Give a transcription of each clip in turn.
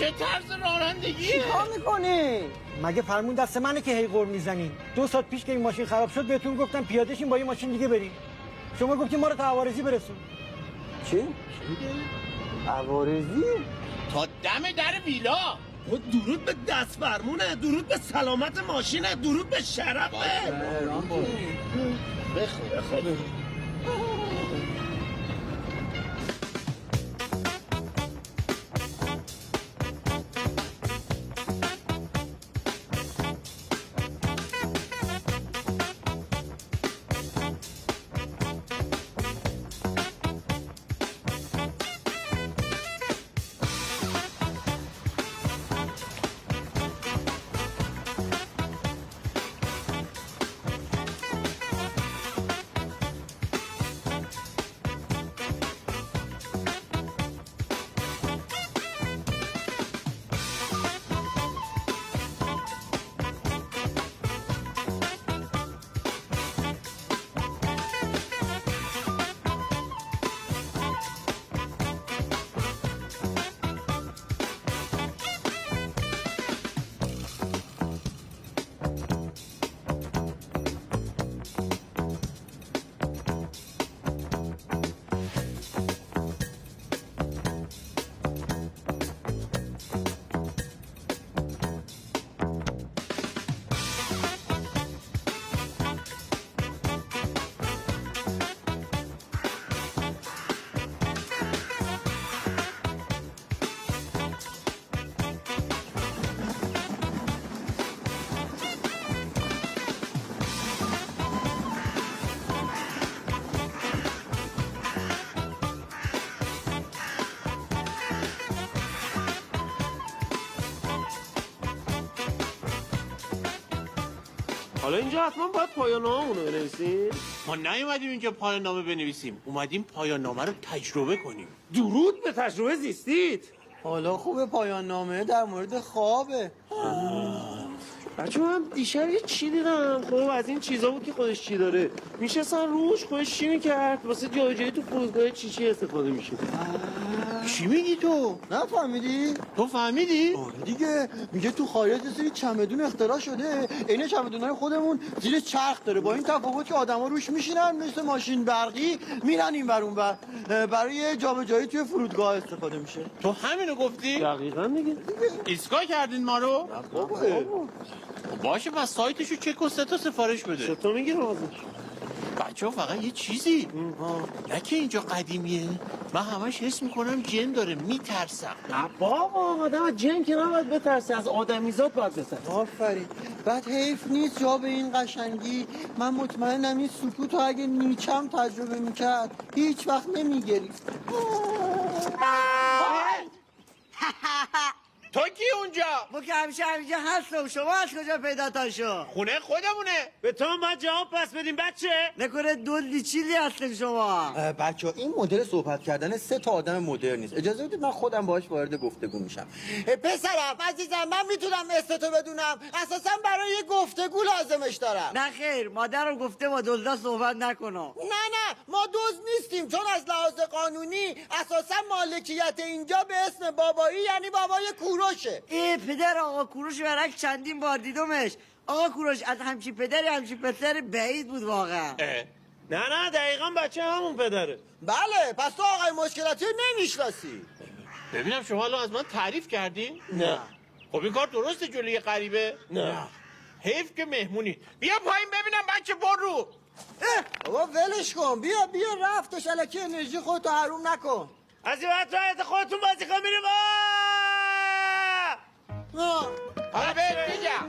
چه طرز رانندگیه؟ چیکار میکنی؟ مگه فرمون دست منه که هی غر میزنی؟ 2 ساعت پیش که این ماشین خراب شد بهتون گفتم پیاده شین با یه ماشین دیگه بریم. شما گفتی ما رو تا عوارضی برسون. چی؟ عوارضی؟ تا دم در ویلا. خود درود به دست فرمونه، درود به سلامت ماشینه، درود به شرفه. بخور. حالا اینجا حتما باید پایان نامه رو بنویسیم. ما نیومدیم اینجا پایان نامه بنویسیم، اومدیم پایان نامه رو تجربه کنیم. درود به تجربه زیستید. حالا خوبه پایان نامه در مورد خوابه. بچه من دیشب یه چی دیدم، خب از این چیزا بود که خودش چی داره میشه روش خودش چی میکرد واسه جای تو فرودگاه چی استفاده میشه. چی میگی تو؟ نفهمیدی؟ تو فهمیدی؟ آره دیگه، میگه تو خارج سری چمدون اختراع شده. عین چمدونای خودمون زیر چرخ داره، با این تفاوت که آدما روش میشینن مثل ماشین برقی میرن این ور اون ور. برای جابجایی توی فرودگاه استفاده میشه. تو همینو گفتی؟ دقیقا دیگه. ایستگاه کردین ما رو؟ بابا باشه پس سایتشو چک و 3 تا سفارش بده. چطور میگیرم ازش؟ بچه ها فقط یه چیزی نه که اینجا قدیمیه، من همش حس میکنم جن داره، میترسم. بابا آدم از جن که نباید بترسه، از آدمیزاد باید بترسه. آفرین. بعد حیف نیست جا به این قشنگی. من مطمئنم این سکوتو اگه نیکم تجربه میکرد هیچ وقت نمیگرید. تو کی اونجا؟ ما که همیشه هستم، شما از کجا پیدا شو؟ خونه خودمونه. به تو هم باید جواب پس بدیم بچه. نکنه دلدی چیلی هستیم شما. بچه این مدل صحبت کردن 3 تا آدم مدرن نیست. اجازه بدید من خودم باهاش وارد گفتگو میشم. پسرم عزیزم، من میتونم استتو بدونم، اساسا برای گفتگو لازمش دارم. نه خیر، مادرم گفته با دزدا صحبت نکنم. نه ما دزد نیستیم، چون از لحاظ قانونی اساسا مالکیت اینجا به اسم بابایی یعنی بابای کوروشه. پدر آقا کوروش برک چندین بار دیدمش. آقا کوروش از همچین پدری همچین پسر بعید بود واقعا. نه دقیقا بچه همون پدره. بله، پس تو آقای مشکلاتی رو نمیشناسی. ببینم شما الان از من تعریف کردین؟ نه. خب این کار درسته جلوی غریبه؟ نه. حیف که مهمونی. بیا پایین ببینم بچه برو. بابا ولش کن، بیا رفتش، الکی انرژی خودتو حروم نکن. از این وقت راحت خودتون بازی کن میریم. حالا بهت میگم.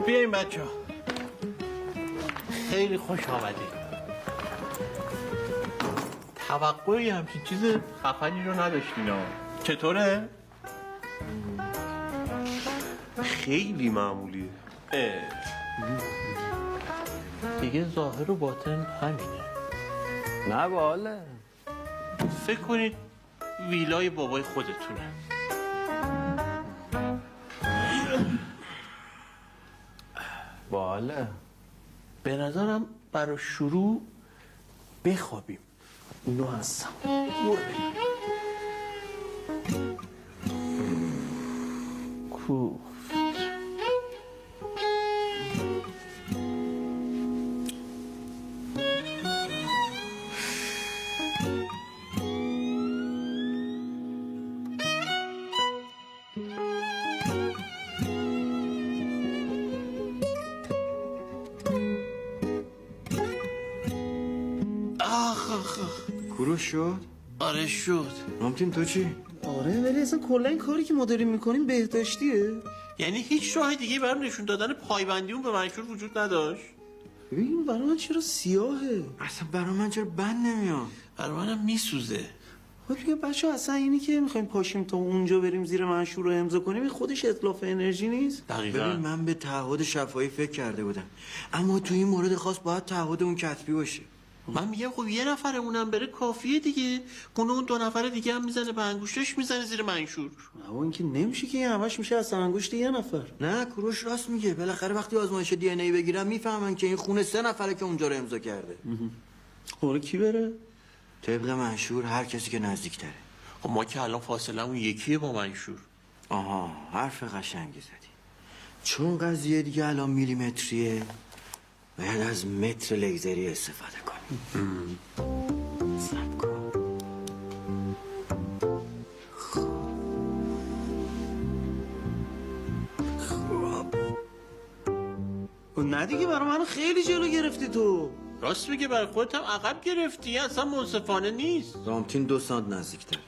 بیاییم بچه ها، خیلی خوش آمدید. توقعی همچین چیز خفنی رو نداشتین ها. چطوره؟ خیلی معمولیه. دیگه ظاهر و باطن همینه. نه باله. فکر کنید ویلای بابای خودتونه. باله. به نظرم برای شروع بخوابیم. اینو هستم. کوفت. کوروش شد؟ آره شد. رامتین تو چی؟ آره ولی اصلا کلا این کاری که ما داریم میکنیم بهداشتیه. یعنی هیچ راه دیگه برای نشون دادن پایبندی اون به منشور وجود نداشت؟ ببین برای من چرا سیاهه؟ اصلا برا من چرا بند نمیاد؟ برای منم میسوزه. خب دیگه بچه اصلا اینی که میخوایم پاشیم تا اونجا بریم زیر منشور رو امضا کنیم این خودش اتلاف انرژی نیست؟ دقیقاً. ببین من به تعهد شفاهی فکر کرده بودم، اما تو این مورد خاص باید تعهد اون کتبی باشه. من میگم خب یه نفرمونم بره کافیه دیگه. اون 2 نفر دیگه هم میزنه به انگشتش، میزنه زیر منشور. اما این که نمیشه که این همش میشه از انگشت یه نفر. نه کوروش راست میگه، بالاخره وقتی آزمایش دی ان ای بگیرن میفهمن که این خونه 3 نفره که اونجا رو امضا کرده. حالا کی بره؟ طبق منشور هر کسی که نزدیک تره. خب ما که الان فاصلمون یکیه با منشور. آها، حرف قشنگی زدی. چون قضیه دیگه الان میلیمتریه باید از متر لیزری استفاده کنیم. صبر کن. نه دیگه برای من خیلی جلو گرفتی تو. راست میگه، برای خودت هم عقب گرفتی، اصلا منصفانه نیست. رامتین 2 سانت نزدیکتر.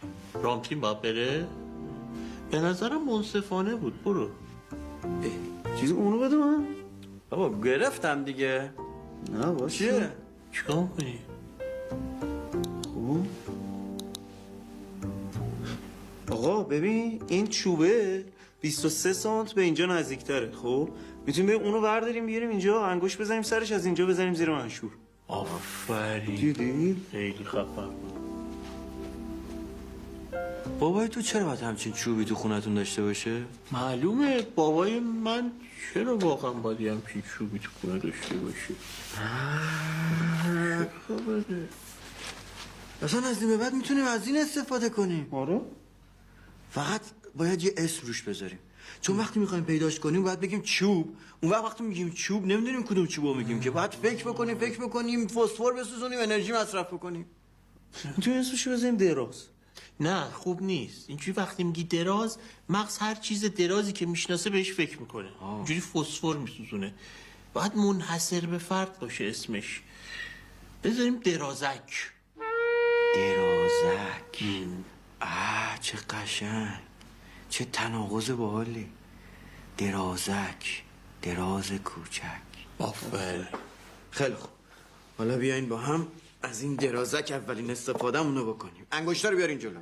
رامتین باید بره؟ به نظرم منصفانه بود. برو. چیزی اونو بده من. بابا گرفتم دیگه. نه باشه. چیه؟ چیکار کنی؟ خوب. آقا ببین این چوبه 23 سانت به اینجا نزدیکتره. خب میتونیم بریم اونو برداریم بیاریم اینجا، انگوش بزنیم سرش، از اینجا بزنیم زیر منشور. آفرین. دیدی؟ خیلی خفن. بابای تو چرا باید همچین چوبی تو خونتون داشته باشه؟ معلومه بابای من چرا واقعا باید یه همچین چوبی تو خونه داشته باشه. اصلا از این به بعد میتونیم از این استفاده کنیم. آره؟ فقط باید یه اسم روش بذاریم، چون وقتی میخوایم پیداش کنیم باید بگیم چوب. اون وقتی میگیم چوب نمیدونیم کدوم چوبو میگیم که باید فکر بکنیم فسفر بسوزونیم انرژی مصرف بکنیم. تو اسمشو بزنیم دراز. نه خوب نیست. اینجوری وقتی میگی دراز، مغز هر چیز درازی که میشناسه بهش فکر میکنه. اینجوری فسفر میسوزونه. باید منحصر به فرد باشه اسمش. بذاریم درازک. درازک. چه قشنگ، چه تناقض باحالی. درازک، دراز کوچک. آفرین. خیلی خوب، حالا بیاین با هم از این درازک اولین استفادهمونو بکنیم. انگشتر رو بیارین جلو.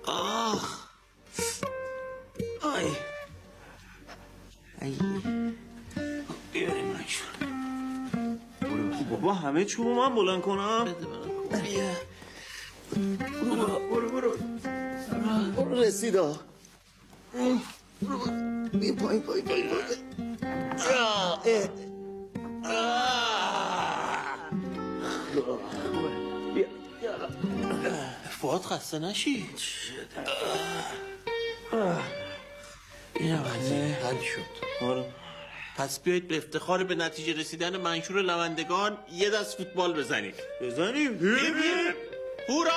آخ آی بیاریم نشون. بابا همه چوبو من بلند کنم؟ بده من. برو رسیدا. بیا پایین. فواد خسته نشی. اینم از این حل شد. آره. پس بیایید به افتخار به نتیجه رسیدن منشور لوندگان یه دست فوتبال بزنیم. هورا!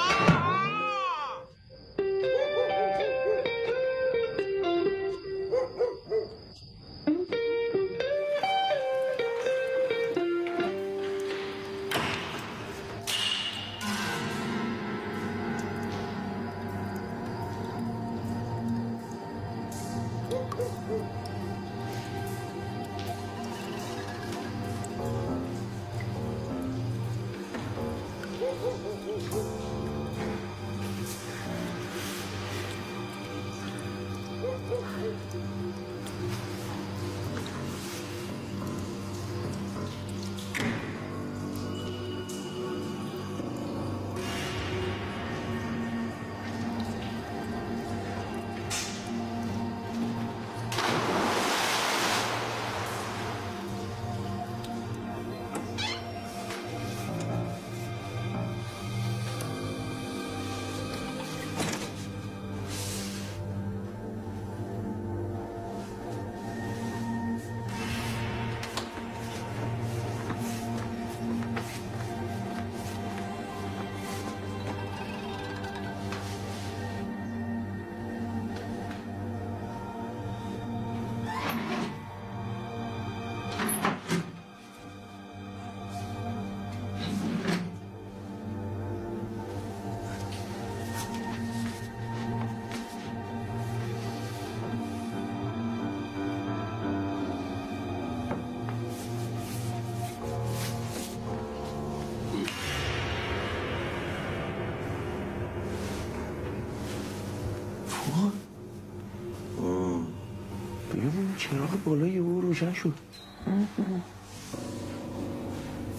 ببین چراغ بالای او روشن شد.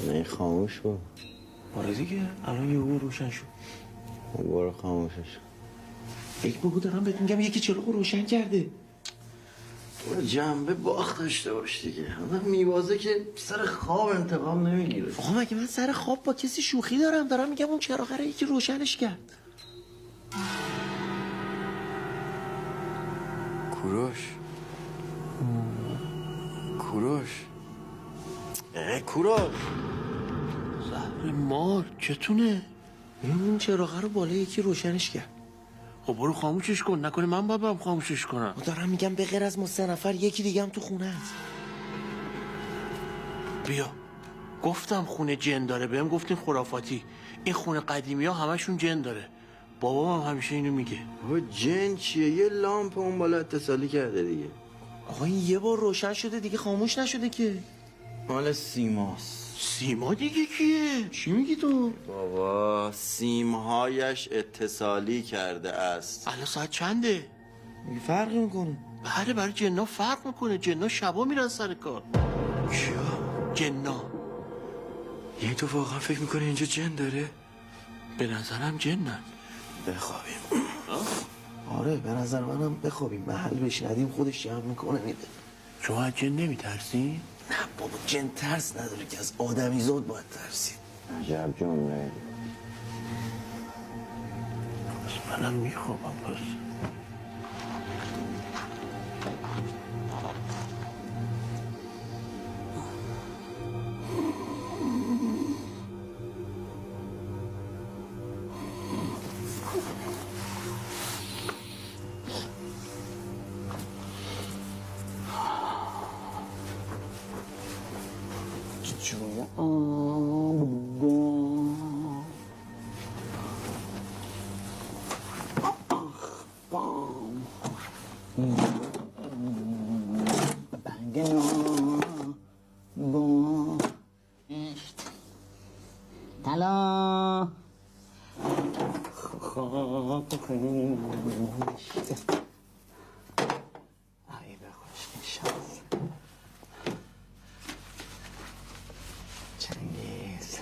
نه خاموش با. آره دیگه الان یه او روشن شد. برو خاموشش. یک بگو دارم بهت میگم یکی چراغ روشن کرده. برو جنبه باخت داشته باش دیگه. آدم میوازه که سر خواب انتقام نمیگیره. آقا مگه من سر خواب با کسی شوخی دارم میگم اون چراغ رو یکی روشنش کرد. کوروش کوروش زهر مار چتونه؟ اون چراغ رو بالا یکی روشنش کرد. خب برو خاموشش کن. نکنه من باید برم خاموشش کنم. دارم میگم به غیر از ما 3 نفر یکی دیگه هم تو خونه هست. بیا گفتم خونه جن داره. بهم گفتین خرافاتی. این خونه قدیمی ها همشون جن داره. بابام هم همیشه اینو میگه. بابا جن چیه؟ یه لامپ اون بالا اتصالی کرده دیگه. آقا این یه بار روشن شده دیگه خاموش نشده که. مال سیماست. سیما دیگه کیه؟ چی میگی تو؟ بابا سیمهایش اتصالی کرده است. الان ساعت چنده؟ میگه فرقی میکنه. بله برای جنا فرق میکنه. جنا شبا میرن سر کار. کیا؟ جنا. یعنی تو واقعا فکر میکنی اینجا جن داره؟ به نظرم جنن. بخوابیم آره به نظر منم بخوابیم محل بشندیم خودش جمع میکنه میده. شما از جن نمیترسی؟ نه بابا جن ترس نداره که از آدمی زاد باید ترسید. عجب جمله. پس منم میخوابم پس. سلام. ای بخوش شانس چنگیز.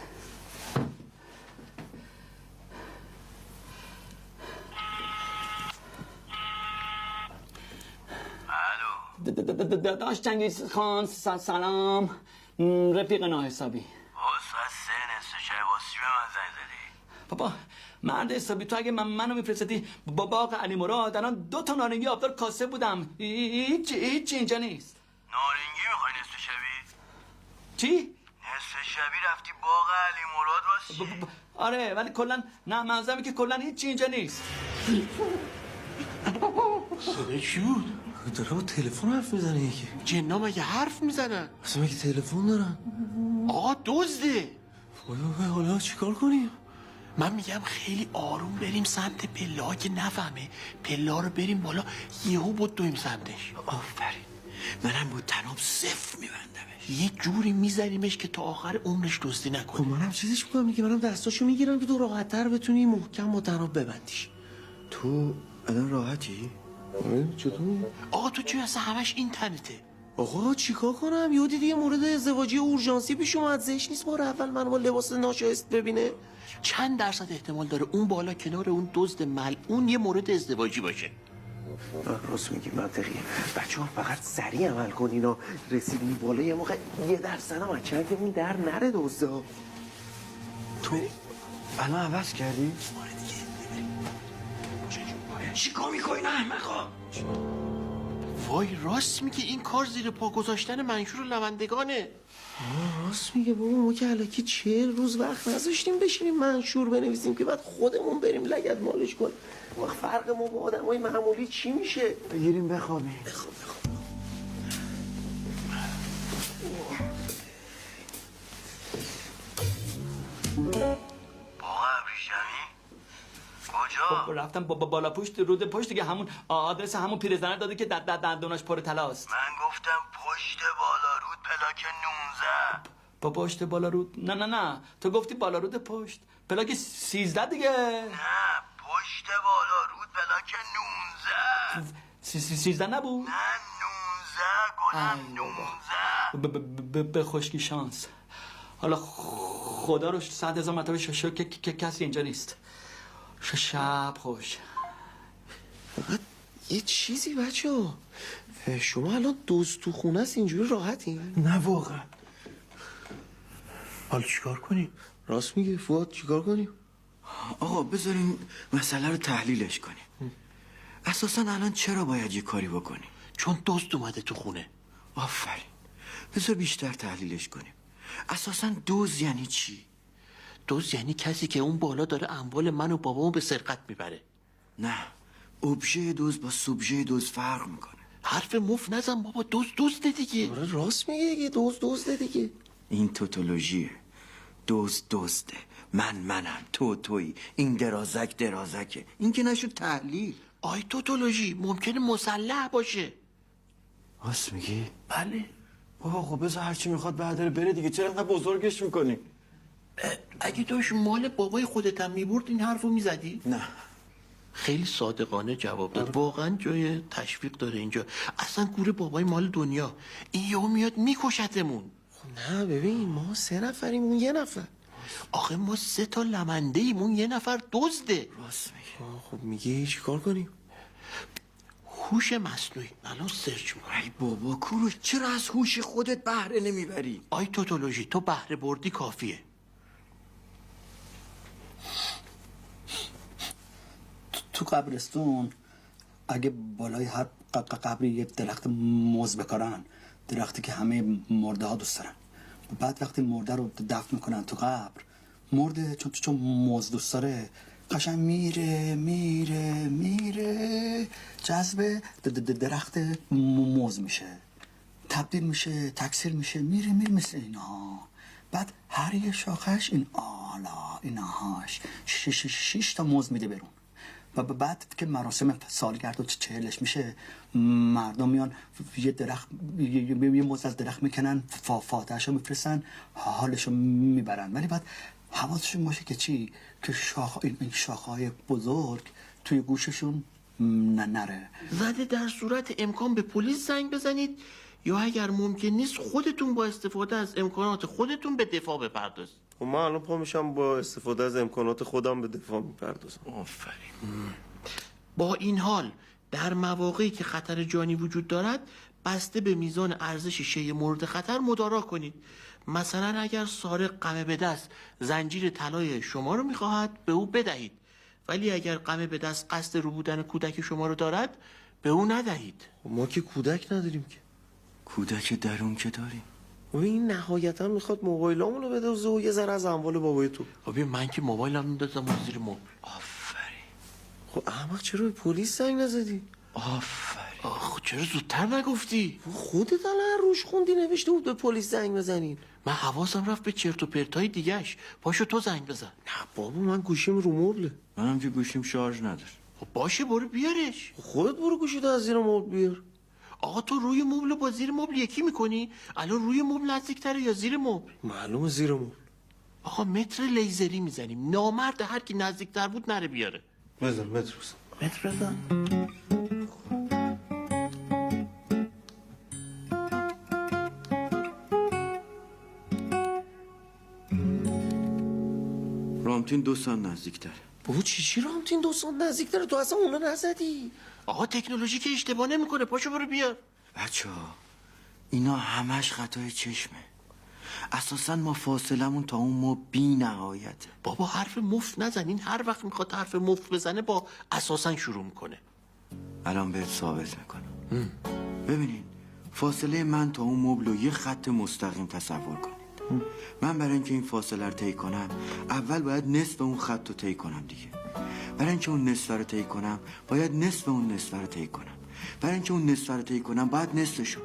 داداش چنگیز خان سلام. رفیق ناحسابی. ساعت 3 نصف شب واسه به من زنگ زدی؟ بابا مرد حسابی تو اگه منو میفرستی با باغ علی مراد الان 2 تا نارنگی آبدار کاسه بودم. هیچ اینجا نیست. نارنگی میخوای نصف شبی؟ چی؟ نصف شبی رفتی باغ علی مراد واسه آره ولی کلا نه منظورم که کلا هیچی اینجا نیست. صدای چی بود؟ داره با تلفن حرف میزنه یکی. جنا مگه حرف میزنن؟ اصلا مگه تلفن دارن؟ آقا دزده. وای حالا چیکار کنیم؟ من میگم خیلی آروم بریم سمت پلا که نفهمه. پلا رو بریم بالا یهو دویم سمتش. آفرین منم با تناب صفر میبندمش. یه جوری میزنیمش که تا آخر عمرش دزدی خب نکنه. منم چیزش میکنم دیگه. منم دستاشو میگیرم که تو راحت‌تر بتونی محکم با تناب ببندیش. تو الان راحتی؟ چطور؟ آقا تو چی اصلا همش این تنته؟ آقا چیکار کنم؟ یه دیدی یه مورد ازدواجی اورژانسی پیش اومد. زشت نیست بار اول منو با لباس ناشایست ببینه؟ چند درصد احتمال داره اون بالا کنار اون دزد ملعون یه مورد ازدواجی باشه؟ راست میگی منطقیه. بچه‌ها فقط سریع عمل کنین و رسیدین بالا یه موقع 1% هم از چنگمون در نره دزدا. تو الان عوض کردی؟ آره دیگه ببریم. چیکار میکنی نه احمقا؟ وای راست میگه این کار زیر پا گذاشتن منشور لوندگانه. راست میگه بابا. ما که الکی 40 روز وقت نذاشتیم بشینیم منشور بنویسیم که بعد خودمون بریم لگد مالش کنیم. وقت فرق ما با آدمای معمولی چی میشه؟ بگیریم بخوابیم. بخواب. باغ ابریشمی؟ کجا؟ رفتم با بالا پشت رود پشت دیگه همون آدرس همون پیرزنه داده که دندوناش پر طلاست. من گفتم پشت بالا رود پلاک 19. با پشت بالا رود نه تو گفتی بالا رود پشت پلاک 13 دیگه. نه پشت بالا رود پلاک 19. 13 نبود. نه 19 گلم 19. به خشکی شانس. حالا خدا رو 100,000 مرتبه شکر که کسی اینجا نیست. شب خوش. فقط یه چیزی بچه‌ها، شما الان دوست تو خونه است اینجوری راحتین؟ نه واقعا. حالا چیکار کنیم؟ راست میگه فواد. چیکار کنیم؟ آقا بذارین مسئله رو تحلیلش کنیم. اساسا الان چرا باید یه کاری بکنیم؟ چون دزد اومده تو خونه. آفرین. بذار بیشتر تحلیلش کنیم. اساسا دوز یعنی چی؟ دزد یعنی کسی که اون بالا داره اموال من و بابامو به سرقت میبره. نه ابژه دوز با سوبژه دوز فرق میکنه. حرف مفت نزن بابا. دزده دیگه. آره راست میگه دیگه. دزده دیگه. این توتولوژیه. دزده. منم تویی. این درازکه. این که نشد تحلیل. آی توتولوژی ممکنه مسلح باشه. راست میگی؟ بله. بابا خب بذار هرچی میخواد برداره بره دیگه. چرا انقدر بزرگش میکنی؟ اگه داشت مال بابای خودتم میبرد این حرفو میزدی؟ نه. خیلی صادقانه جواب داد. واقعا جای تشویق داره اینجا. اصلا گوره بابای مال دنیا. این یهو میاد میکشتمون. نه ببین ما 3 نفریم اون 1 نفر. آخه ما 3 تا لمنده ایم، اون یه نفر دزده. راست میگه. خب میگه چی کار کنیم؟ هوش مصنوعی الان سرچ می‌کنم. ای بابا کوروش، چرا از هوش خودت بهره نمیبری؟ آی توتولوژی، تو بهره بردی کافیه. تو قبرستون اگه بالای هر قبری یه درخت موز بکارن، درختی که همه مرده ها دوست دارن، بعد وقتی مرده رو دفن میکنن تو قبر، مرده چون موز دوست داره قشنگ میره جذب درخت موز میشه، تبدیل میشه، تکثیر میشه، میره مثل اینا. بعد هر یه شاخش این آلا ایناهاش 6 تا موز میده برون. و بعد که مراسم سالگرد و 40ش میشه، مردم میان یه درخت یه موز از درخت میکنن، فاتحه‌شو میفرستن، حالشو میبرن. ولی بعد حواسشون باشه که چی؟ که این شاخه‌های بزرگ توی گوششون نره. زده در صورت امکان به پلیس زنگ بزنید، یا اگر ممکن نیست خودتون با استفاده از امکانات خودتون به دفاع بپردازید. خب من الان پا میشم با استفاده از امکانات خودم به دفاع میپردازم. آفرین. با این حال در مواقعی که خطر جانی وجود دارد، بسته به میزان ارزش شی مورد خطر مدارا کنید. مثلا اگر سارق قمه به دست زنجیر طلای شما رو میخواهد، به او بدهید، ولی اگر قمه به دست قصد رو بودن کودک شما رو دارد، به او ندهید. خب ما که کودک نداریم که. کودک درون که داریم. و این نهایتا میخواد موبایلامون رو بدوزه و یه ذره از اموال بابای تو. خب من که موبایلم میندازم زیر مبل. آفرین. خب احمق چرا به پلیس زنگ نزدی؟ آفرین. آخ چرا زودتر نگفتی؟ خودت الان روش خوندی نوشته بود به پلیس زنگ بزنین. من حواسم رفت به چرت و پرتای دیگهش. پاشو تو زنگ بزن. نه بابا من گوشیم رو مبله. منم که گوشیم شارژ نداره. خب باشه برو بیارش. خودت برو گوشیتو از زیر مبل بیار. آقا تو روی مبل با زیر مبل یکی میکنی؟ الان روی مبل نزدیکتره یا زیر مبل؟ معلومه زیر مبل. آقا متر لیزری میزنیم، نامرد هر کی نزدیکتر بود نره بیاره. بزن متر بزن. متر بزن. رامتین 2 سال نزدیکتره. بابا چی رامتین 2 سال نزدیکتره؟ تو اصلا اونو نزدی. آقا تکنولوژی که اشتباه نمیکنه، پاشو برو بیار. بچه‌ها اینا همش خطای چشمه. اساسا ما فاصلمون تا اون ما بی نهایته. بابا حرف مفت نزنین، هر وقت میخواد حرف مفت بزنه با اساسا شروع میکنه. الان بهت ثابت میکنم. ببینین فاصله من تا اون مبل رو یه خط مستقیم تصور کنید. من برای اینکه این فاصله رو طی کنم، اول باید نصف اون خط رو طی کنم دیگه. برای اینکه اون نصف رو طی کنم، باید نصف اون نصف رو طی کنم. برای اینکه اون نصف رو طی کنم، باید نصفشو.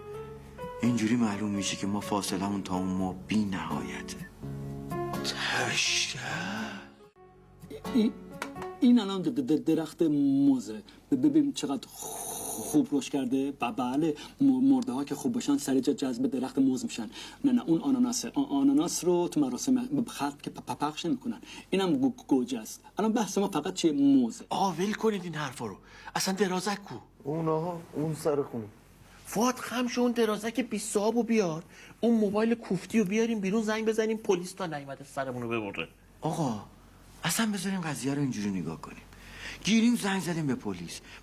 اینجوری معلوم میشه که ما فاصلمون تا اون ما بی نهایته. این الان درخت موزه، ببین چقدر خوب رشد کرده. بله مرده ها که خوب باشن سریع جذب درخت موز میشن. نه اون آناناسه. آناناس رو تو مراسم خلق که پخش نمیکنن، اینم گوجه است. الان بحث ما فقط چیه؟ موزه. آقا ول کنید این حرفا رو. اصلا درازک کو؟ اون سر خونه. فواد خم شو اون درازک 20 صاحبو بیار، اون موبایل کوفتی رو بیاریم بیرون، زنگ بزنیم پلیس تا نیومده سرمون رو ببره. آقا اصلا بذاریم قضیه رو اینجوری نگاه کنیم. گیریم زنگ زدیم به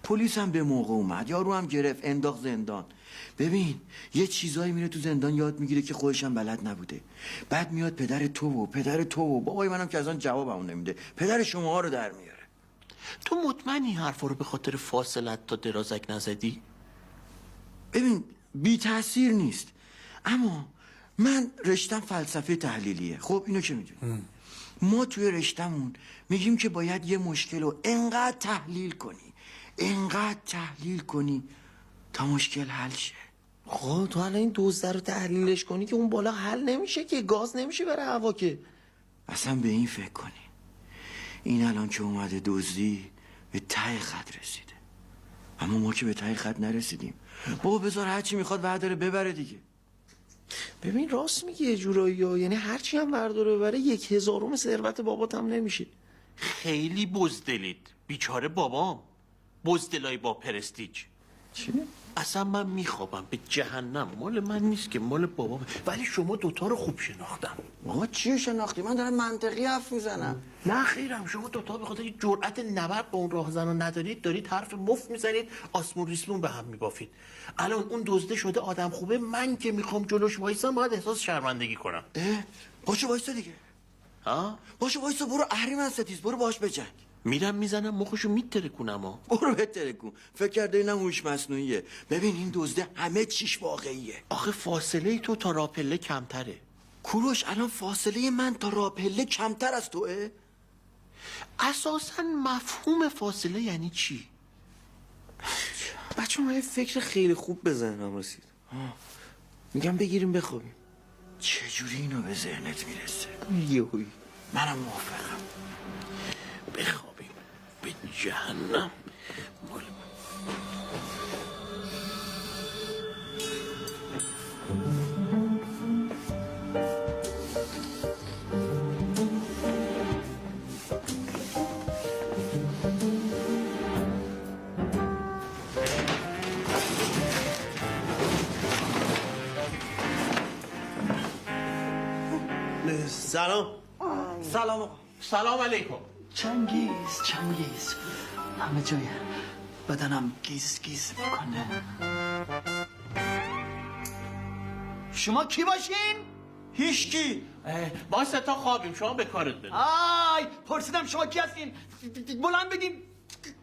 پلیس هم به موقع اومد، یارو هم گرفت انداخت زندان. ببین یه چیزایی میره تو زندان یاد میگیره که خودش هم بلد نبوده. بعد میاد پدر تو و بابای منم که از آن جوابمون نمیده، پدر شماها رو در میاره. تو مطمئنی این حرفا رو به خاطر فاصلت تا درازک نزدی؟ ببین بی تأثیر نیست، اما من رشتم فلسفه تحلیلیه. خب اینو چه میدونی؟ ما توی رشتمون میگیم که باید یه مشکل رو انقدر تحلیل کنی تا مشکل حل شه. آقا تو الان این دزده رو تحلیلش کنی که اون بالا حل نمیشه، که گاز نمیشه بره هوا که. اصلا به این فکر کنی این الان که اومده دزدی به ته خط رسیده، اما ما که به ته خط نرسیدیم. بابا بذار هرچی میخواد برداره ببره دیگه. ببین راست میگی یه جورایی ها، یعنی هرچی هم برداره ببره 1/1000 ثروت بابات هم نمیشه. خیلی بزدلید. بیچاره بابام بزدلای با پرستیج. چی؟ اصلا من میخوابم به جهنم، مال من نیست که، مال بابام. ولی شما دوتا رو خوب شناختم. بابا چی شناختی؟ من دارم منطقی حرف میزنم. نه خیرم، شما دوتا به خاطر جرأت نبرد به اون راهزن رو ندارید، دارید حرف مفت میزنید، آسمون ریسمون به هم میبافید. الان اون دزده شده آدم خوبه، من که میخوام جلوش وایسم باید احساس شرمندگی کنم. پاشو وایسا دیگه. ها؟ پاشو وایسا، برو اهریمن ستیز، برو باش بجنگ. میرم میزنم مخشو میترکونم ها. برو بترکون. فکر کرده اینم هوش مصنوعیه. ببین این دزده همه چیش واقعیه. آخه فاصله تو تا راپله کمتره. کوروش الان فاصله من تا راپله کمتر از توه؟ اساسا مفهوم فاصله یعنی چی؟ بچه من یه فکر خیلی خوب به ذهنم رسید. میگم بگیریم بخوابیم. چجوری اینو به ذهنت میرسه؟ یهویی. منم موافقم. بخوابیم به جهنم. مال سلام. سلام آقا. سلام علیکم. چنگیز همه جای بدنم گیز میکنه. شما کی باشین؟ هیچکی. ما سه تا خوابیم، شما به کارت برید. آی پرسیدم شما کی هستین؟ بلند بگین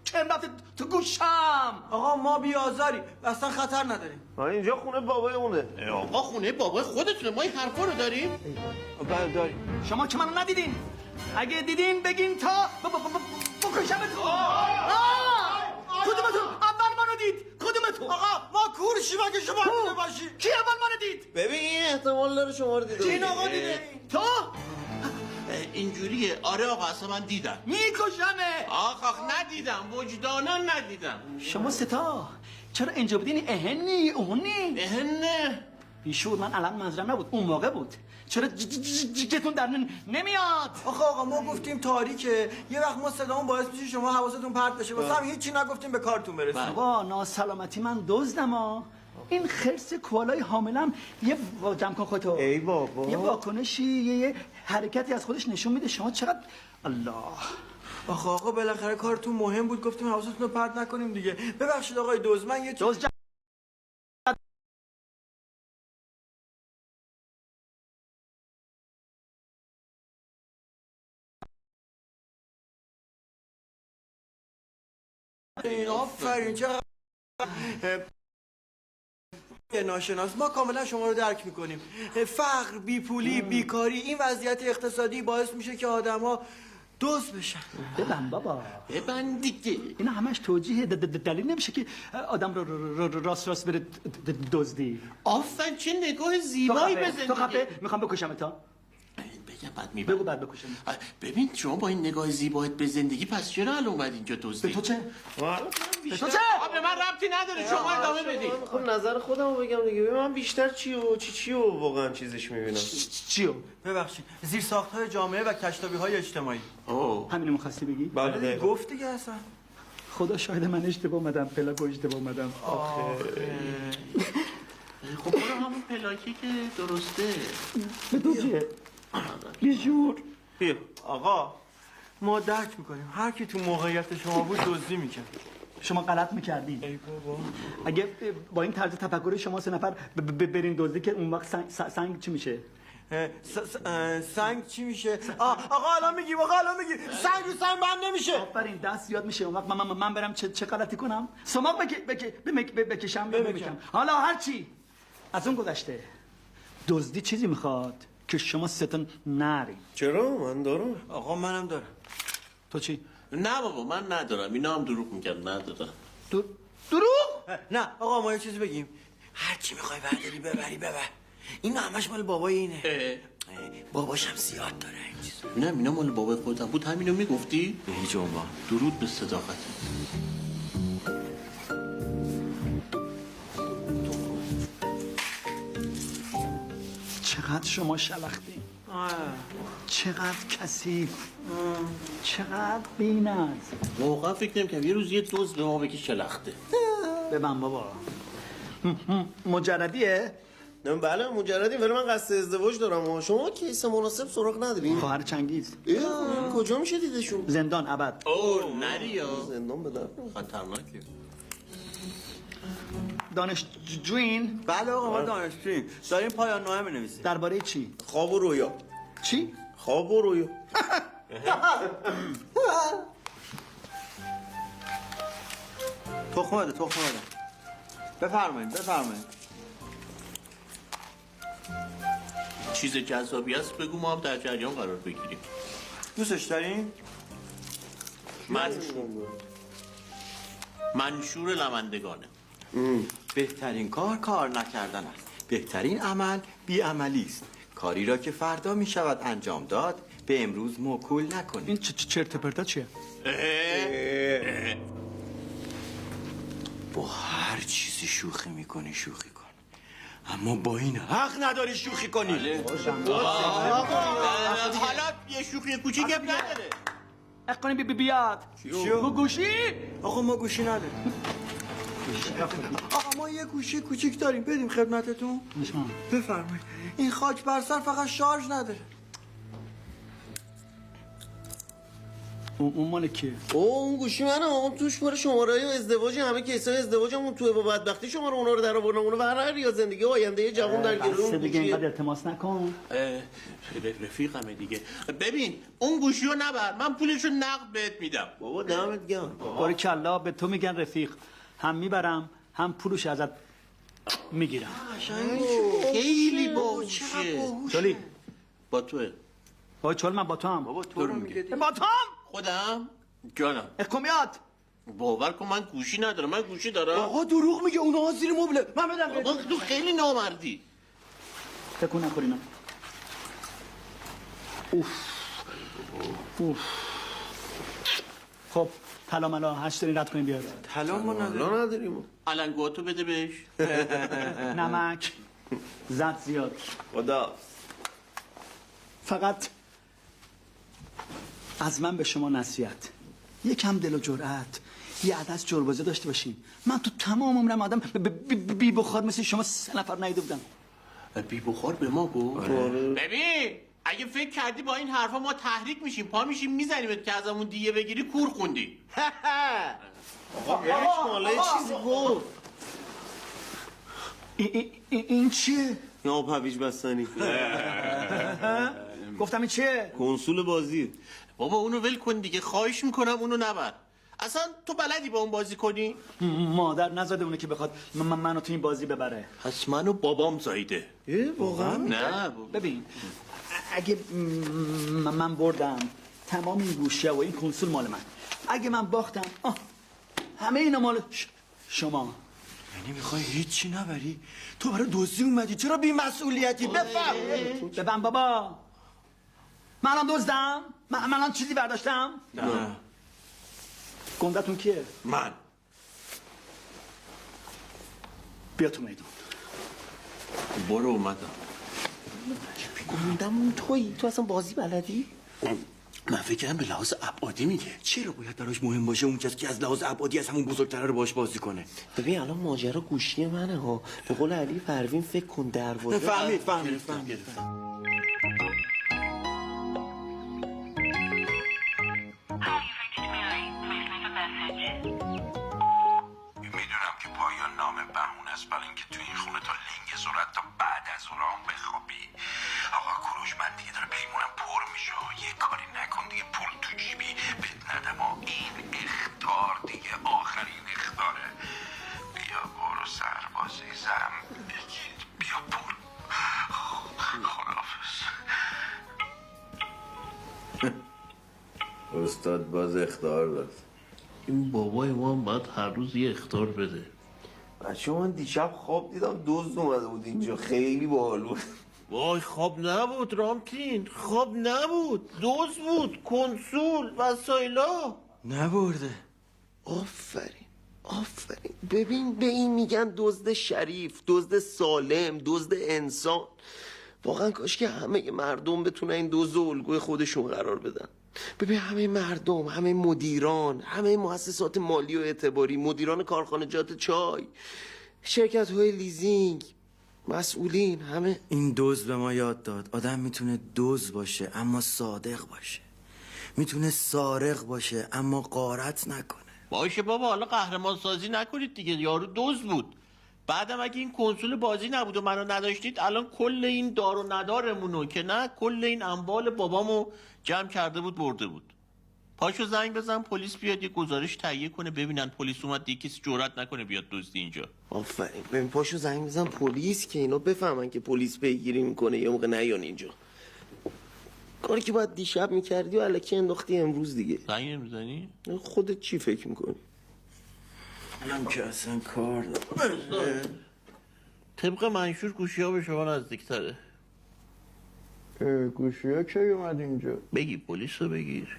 کم رفته تو گوشم. آقا ما بیازاری اصلا خطر نداریم. اینجا خونه بابای اونه. آقا خونه بابای خودتونه، ما این حرفا رو داریم؟ بله داریم. شما که منو ندیدین، اگه دیدین بگین تا بکشمتون. کدومتون اول منو دید؟ کدومتون؟ آقا ما کورشیم اگه شما دیده باشی. کی اول منو دید؟ ببین این احتمال داره شما رو دیده. این آقا دیده. تو؟ اینجوریه. آره آقا اصلا من دیدم. میکشمه. آخ ندیدم، وجدانا ندیدم. شما ستا چرا اینجا بودین؟ اهنی اونی نه بیشور. من الان منظورم نبود، اون موقع بود. چرا جیگتون در نمیاد؟ آقا ما گفتیم تاریکه، یه وقت ما صدامون باعث میشه شما حواستون پرت بشه، واسه هم هیچی نگفتیم به کارتون برسیم. بابا ناسلامتی من دزدم ها. این خرس کوالای حاملم یه جمع کن خودتو. ای بابا. یه واکنشی، یه حرکتی از خودش نشون میده. شما چقدر الله. آقا بالاخره کارتون مهم بود، گفتیم حواستون رو پرت نکنیم دیگه. ببخشید آقای دوز، من یه دزد آفرین چقدر ناشناس. ما کاملا شما رو درک میکنیم. فقر، بیپولی، بیکاری، این وضعیت اقتصادی باعث میشه که آدما دزد بشن. ببند بابا. ببند دیگه. اینا همش توجیه دلیل نمیشه که آدم رو راست بره دزدی. آفرین چه نگاه زیبایی به زندگی. تو خفه میخوام بکشم تا. بگم بعد میبرم. بگو بعد بکشم. ببین شما با این نگاه زیبایت به زندگی پس چرا الان اومد اینجا دزدی؟ به تو چه؟ به تو چه؟ به من ربطی نداره، شما ادامه بدید. خب نظر خودم رو بگم دیگه. من بیشتر چی و واقعا چیزش میبینم. چیو؟ ببخشید زیر ساخت‌های جامعه و کشتابی‌های اجتماعی. همینو می‌خواستی بگی؟ بله گفت دیگه اصلا. خدا شاهد من اشتباه اومدم، پلاکو اشتباه اومدم. خب برو همون پلاکی که درسته. به تو چیه؟ بیشور. آقا ما درک میکنیم، هر کی تو موقعیت شما بود دزدی میکرد. شما غلط میکردین. ای بابا. اگه با این طرز تفکر شما سه نفر برین دزدی که اون وقت سنگ چی میشه؟ سنگ چی میشه؟ آقا الان میگیم، سنگ رو سنگ بند نمیشه. آفرین دست زیاد میشه. اون وقت من برم چه غلطی کنم؟ سماق بکشم یا نمیکشم؟ حالا هر چی از اون گذشته، دزدی چیزی میخواد که شما ستون نری. چرا؟ من دارم. آقا منم دارم. تو چی؟ نه بابا من ندارم، اینا هم دروغ میگن، ندارم. دروغ؟ نه آقا ما یه چیزی بگیم، هر چی میخوای برداری ببر. اینا همش مال بابای اینه. باباش هم زیاد داره این چیزا. نه اینا مال بابای خودم بود، همینو میگفتی؟ به هیچ عنوان. درود به صداقت. چقدر شما شلختین، چقدر کثیف، چقدر بی‌نظم. واقعا فکر نمی‌کنم یه روز یه دوز به ما بگی شلخته. ببن بابا مجردیه؟ نه بله مجردی، ولی من قصد ازدواج دارم. شما کیس مناسب سراغ ندارین؟ خواهر چنگیز کجا میشه دیدشون؟ زندان ابد. اوه نریا زندان بدن خطرناکه. دانشجوین بله آقا ما دانشجوییم، داریم پایان نامه می‌نویسیم. درباره چی؟ خواب و رویا. چی؟ خواب و رویا. تخمه بده. بفرمایید. چیز جذابی هست بگو ما هم در جریان قرار بگیریم. دوستش دارین؟ منشور لمندگانه. بهترین کار نکردن است. بهترین عمل بیعملی است. کاری را که فردا می شود انجام داد به امروز موکول نکنید. این چرت و پرتا چیه؟ با هر چیزی شوخی میکنی شوخی کن، اما با این حق نداری شوخی کنی. حالا یه شوخی کوچیک هم نداره. اقنی بیاد گوشی؟ آقا ما گوشی نداریم. آقا ما یه گوشی کوچیک داریم، بدیم خدمتتون. بفرمایید. این خاک بر سر فقط شارژ نداره. اون مال کیه؟ اون گوشی منه. اون توش پر شماره‌های ازدواج همه کیسای ازدواجمون توه. با بدبختی شماره اونا رو در آوردم. اونو برای یا زندگی آینده جوان در گروه بسه اون دیگه گوشیه. اینقدر التماس نکن. رفیقمه دیگه. ببین اون گوشی رو نبر، من پولش رو نقد بهت میدم. بابا دمت گرم. باریکلا به تو میگن رفیق. هم میبرم هم پولش ازت میگیرم. خیلی باهوشه. چالی با توه. وای چال من با تو هم. بابا تو رو میگه. با تو هم؟ خودم جانم اکمیات. باور کن من گوشی ندارم. من گوشی دارم. آقا دروغ میگه، اونها زیر مبله. من بدم بابا تو خیلی نامردی. تکون نخورینا. اوف. خب طلا ملا هشت دارین رد کنیم بیاد. طلا ما نداریم. لا نداریم. علنگواتو بده بهش. نمک زد زیاد. خدا. فقط از من به شما نصیحت، یکم دل و جرأت، یه عدس جربازه داشته باشین. من تو تمام عمرم آدم بی بخار مثل شما 3 نفر ندیده بودم. بی بخار به ما گفت. ببین اگه فکر کردی با این حرفا ما تحریک میشیم پا میشیم میزنیمت که ازمون دیگه بگیری کور خوندی. حالا یه چیزی گفت. این چیه؟ یا آب هویج بستنی. گفتم این چیه؟ کنسول بازی. بابا اونو ول کن دیگه، خواهش میکنم اونو نبر. اصلا تو بلدی با اون بازی کنی؟ مادر نزاده اونه که بخواد منو تو این بازی ببره. پس منو بابام زایده. واقعا؟ نه ببین اگه من بردم تمام این گوشه و این کنسول مال من، اگه من باختم همه اینا مال شما. یعنی میخوای هیچی نبری؟ تو برای دزدی اومدی، چرا بی مسئولیتی؟ بفهم. ببن بابا، منم دزدم؟ منم چیزی برداشتم؟ نه. گندتون کیه؟ من. بیا تو میدون. برو اومدم. گوندم تویی؟ تو اصلا بازی بلدی؟ من فکرم به لحاظ ابعادی میگه. چرا باید براش مهم باشه اون کسی که از لحاظ ابعادی از همون بزرگتره رو باش بازی کنه؟ ببین الان ماجرا گوشی منه ها. به قول علی پروین فکر کن دروازه. فهمید. میدونم که پایان نامه بهونه است برای اینکه تو این خونه تا لنگ ظهرت تا بعد از ظهرام بخوابی. آقا کوروش من دیگه داره پیمونم پر میشه. یه کاری نکن دیگه پول تو جیبی بهت ندم. این اخطار دیگه آخرین اخطاره. بیا برو سربازی زم بگید. بیا برو. خداحافظ. استاد باز اختار داد. این بابای ما هم باید هر روز یه اخطار بده. بچه من دیشب خواب دیدم دزد اومده بود اینجا. خیلی باحال بود. وای خواب نبود رامتین، خواب نبود، دوز بود، کنسول، وسایلا. نبرده. آفرین. ببین به این میگن دزد شریف، دزد سالم، دزد انسان. واقعا کاش که همه مردم بتونن این دزد و الگوی خودشون قرار بدن. ببین همه مردم، همه مدیران، همه مؤسسات مالی و اعتباری، مدیران کارخانجات چای، شرکت های لیزینگ، مسئولین، همه. این دزد به ما یاد داد آدم میتونه دزد باشه اما صادق باشه، میتونه سارق باشه اما غارت نکنه. باشه بابا، حالا قهرمان سازی نکنید دیگه، یارو دزد بود. بعدم اگه این کنسول بازی نبود و منو نداشتید الان کل این دار و ندارمونو که نه کل این اموال بابامو جمع کرده بود برده بود. پاشو زنگ بزن پلیس بیاد یه گزارش تهیه کنه ببینن پلیس اومد دیگه کسی جرئت نکنه بیاد دزدی اینجا. آفرین. ببین پاشو زنگ بزن پلیس که اینا بفهمن که پلیس پیگیری میکنه یه موقع نیان اینجا. کاری که باید دیشب میکردی و الکی انداختی امروز دیگه. زنگ نمیزنی؟ خودت چی فکر میکنی؟ الان که اصلا کار دارم. طبق منشور گوشی ها به شما نزدیکتره. گوشی ها کی اومد اینجا؟ بگی پلیس رو بگیر.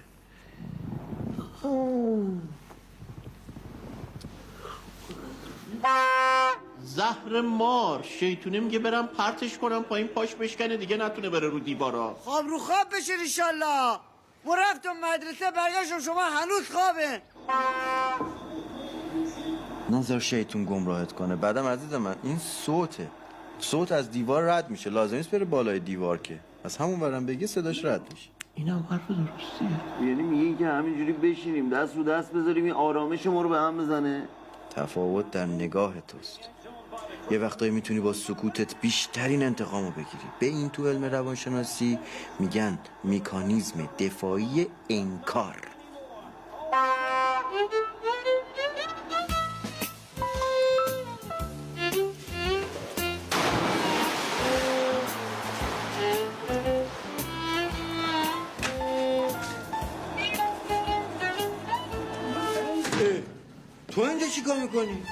زهر مار شیطونه میگه برم پرتش کنم پایین پاش بشکنه دیگه نتونه بره رو دیوارا. خواب رو خواب بشین انشالله. ما رفتم مدرسه برگشتم شما هنوز خوابه. نظر شیطون گمراهت کنه. بعدم عزیز من این صوت از دیوار رد میشه، لازم نیست بره بالای دیوار که از همون برم بگی صداش رد میشه. اینم حرف درستیه. یعنی میگی که همینجوری بشینیم دست رو دست بذاریم این آرامش ما رو به هم بزنه؟ تفاوت در نگاه توست. یه وقتایی میتونی با سکوتت بیشترین انتقامو بگیری. به این تو علم روانشناسی میگن مکانیزم دفاعی انکار. تو اینجا چی کار میکنی؟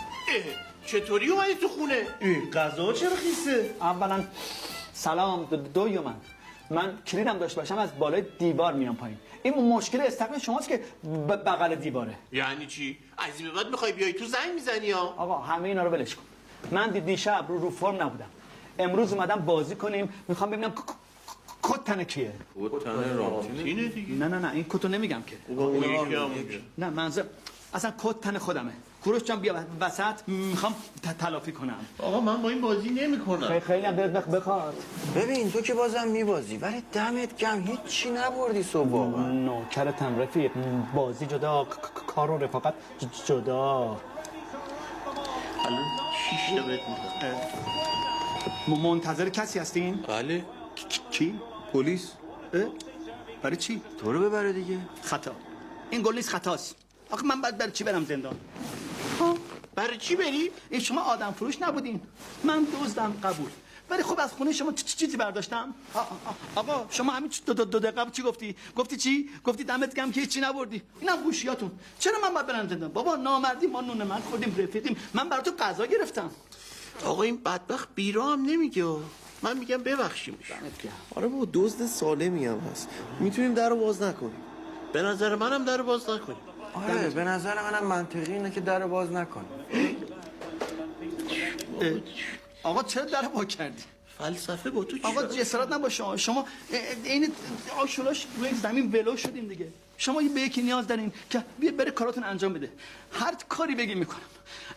چطوری اومدی تو خونه؟ غذا چرا خیسه؟ اولا سلام دویومن من کلیدم داشته باشم از بالای دیوار میام پایین. این مشکل استقبال شماست که بغل دیواره. یعنی چی؟ از این به بعد میخوای بیای تو زنگ میزنی ها؟ آقا همه اینا رو ولش کن. من دیشب رو فرم نبودم. امروز اومدم بازی کنیم. میخوام ببینم کت تن کیه. تن رامتینه دیگه. نه این کتو نمیگم که. نه منظور اصلا کت تن خودمه. کوروش جان بیا وسط میخوام تلافی کنم. آقا من با این بازی نمیکنم. خیلی هم دلت بخواد. ببین تو که بازم میبازی ولی دمت گم هیچی نبردی صبح واقعا. نوکرتم رفیق، بازی جدا کار و رفاقت جدا. الان 6 تا بهت میدم. منتظر کسی هستین؟ بله. کی؟ پلیس برای چی؟ تو رو ببره دیگه. خطا. این گل نیست، خطاست. آخه من بعد برای چی برم زندان؟ برای چی بری؟ این شما آدم فروش نبودین. من دزدم قبول. ولی خب از خونه شما چیزی برداشتم؟ آقا شما همین دو دقیقه چی گفتی؟ گفتی چی؟ گفتی دمت گرم که هیچی نبردی. اینم گوشیاتون. چرا من باید برم زندان؟ بابا نامردی ما نون من خوردیم رفیقیم. من برای تو غذا گرفتم. آقا این بدبخت بیرا هم نمیگه. من میگم ببخشیمش. آره بابا دزد سالمی هم هست. میتونیم در رو باز نکنیم. به نظر منم در باز نکنیم. آره به نظر منم منطقی اینه که در باز نکنی. آقا چرا در وا کردی؟ فلسفه با تو چی؟ آقا جسارت نباشه. شما این آشولاش روی زمین ولو شدیم دیگه. شما به یکی نیاز دارین که بره کاراتون انجام بده. هر کاری بگین میکنم.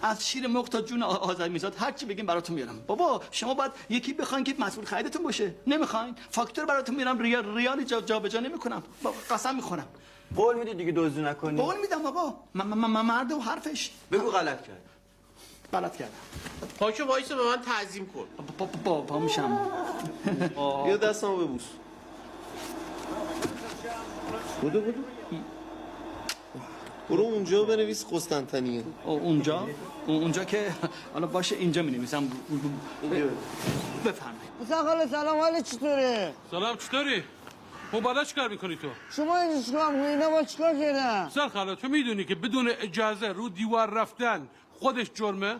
از شیر مرغ تا جون آذرمیزاد هر چی بگین براتون میارم. بابا شما باید یکی بخواین که مسئول خریدتون باشه. نمیخواین فاکتور براتون میارم ریال جابجا نمیکنم. قسم میخورم. قول میدی دیگه دزدی نکنی؟ قول میدم آقا. من مرد و حرفش. بگو غلط کرد. غلط کردم. پاشو وایسا به من تعظیم کن. پا میشم. بیا دستمو ببوس. بودو برو اونجا بنویس قسطنطنیه. اونجا که حالا باشه اینجا می نویسم. بفرمایید. مثلا خاله سلام، حال چطوره؟ سلام، چطوری؟ بالا چیکار میکنی تو؟ شما اینجا چیکار میکنی؟ اینا با چیکار کردن؟ سرخاله تو میدونی که بدون اجازه رو دیوار رفتن خودش جرمه؟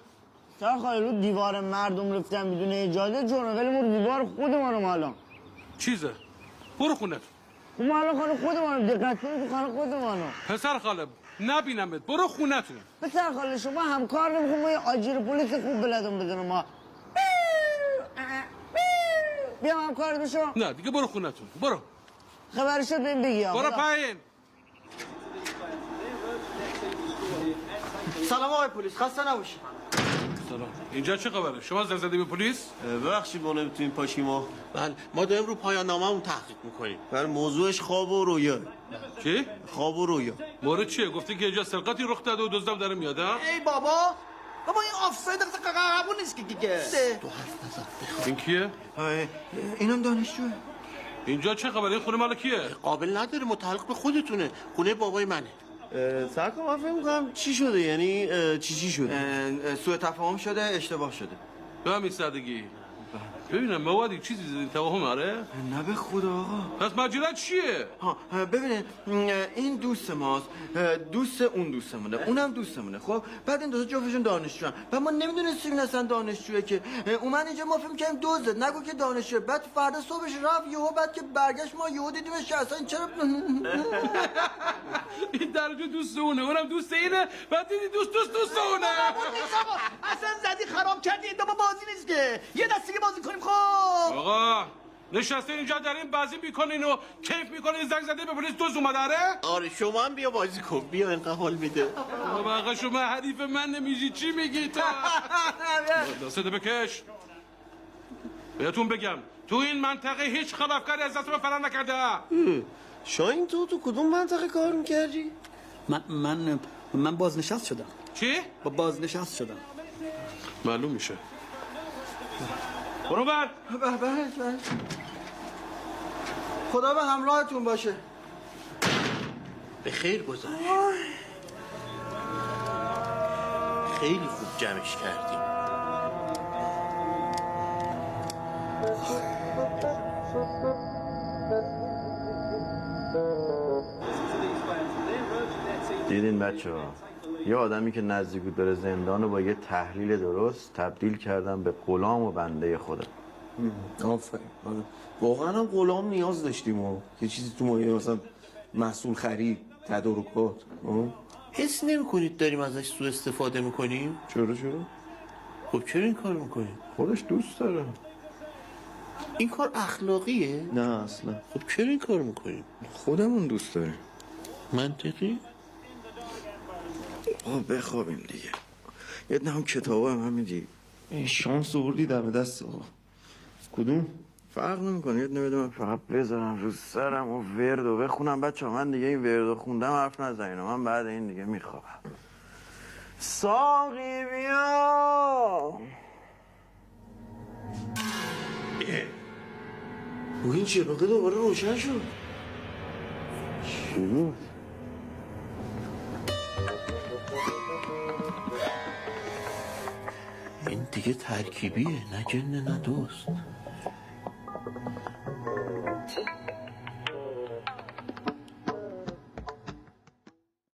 سرخاله رو دیوار مردم رفتن بدون اجازه جرمه، ولی ما رو دیوار خودمانم الان. چیزه؟ برو خونت. ما الان خانه خودمانم، دقت کنید تو خانه خودمانم. پسر خاله نبینمت، برو خونتون. پسر خاله شما همکار نمیخون، ما یه آجیر پلیس خوب بلدم بزنم. ما بیام همکار بشم. نه دیگه برو خونتون، برو. خبرشو بهم بگی آقا. برو پایین. سلام آقای پلیس، خسته نباشید. سلام. اینجا چه خبره؟ شما زنگ زدی به پلیس؟ ببخشید ما نمیتونیم پاشیم ما. بله ما داریم رو پایان ناممون تحقیق میکنیم. بر موضوعش خواب و رویا. چی؟ خواب و رویا. مورد چیه؟ گفتی که اینجا سرقتی رخ داده و دزدم داره میاد ها؟ ای بابا این آفساید قبول نیست که این کیه؟ اینم دانشجوه. اینجا چه خبره؟ این خونه مال کیه؟ قابل نداره، متعلق به خودتونه. خونه بابای منه. سرکار من فکر می‌کنم چی شده؟ یعنی چی شده؟ سوء تفاهم شده، اشتباه شده. به همین سادگی. ببینم موادی چیزی زدین توهم آره؟ نه به خدا آقا. پس ماجرا چیه؟ ببینه این دوست ماست، دوست اون دوستمونه، اونم دوستمونه. خب بعد این دو تا جفتشون دانشجوان و ما نمیدونستیم این اصلا دانشجوه که اومد اینجا، ما فکر می‌کردیم دزده، نگو که دانشجوه. بعد فردا صبحش رفت یهو، بعد که برگشت ما یهو دیدیمش اصلا این چرا این درجه دوست اونه، اونم دوست اینه، بعد دیدی دوست اونه. اصلا زدی خراب کردی، این دو بازی نیست که. یه دستی که بازی کنیم خب. آقا نشسته اینجا دارین بازی میکنین و کیف میکنین، زنگ زده به پلیس دوست اومده آره؟ آره شما هم بیا بازی کن، بیا اینقدر حال میده. آقا شما حریف من نمیشی، چی میگی تا؟ دستت بکش. بهتون بگم تو این منطقه هیچ خلافکاری از دست من فرار نکرده. شاین تو کدوم منطقه کار میکردی؟ من بازنشست شدم. چی؟ با بازنشست شدم. معلوم میشه. برو بر. بله. خدا به همراهتون باشه. به خیر گذشت. خیلی خوب جمعش کردیم. دیدین بچه ها، یه آدمی که نزدیک بود بره زندان و با یه تحلیل درست تبدیل کردن به غلام و بنده خودم. آفرین. واقعا هم غلام نیاز داشتیم و یه چیزی تو مایه مثلا محصول خرید، تدارکات. حس نمی‌کنید داریم ازش سوء استفاده میکنیم؟ چرا؟ خب چرا این کار میکنیم؟ خودش دوست داره. این کار اخلاقیه؟ نه اصلا. خب چرا این کار میکنیم؟ خودمون دوست داریم. منطقی؟ بخوابیم دیگه. یه دنه هم کتاب هم همین شانس آوردی دم دست آقا. کدوم؟ فرق نمیکنه، یه دنه بده من فقط بذارم رو سرم و وردو بخونم. بچه ها من دیگه این وردو خوندم حرف نزنین، من بعد این دیگه میخوابم. ساقی بیا. و این چراغه دوباره روشن شد. چی بود؟ این دیگه ترکیبیه، نه جن نه دوست.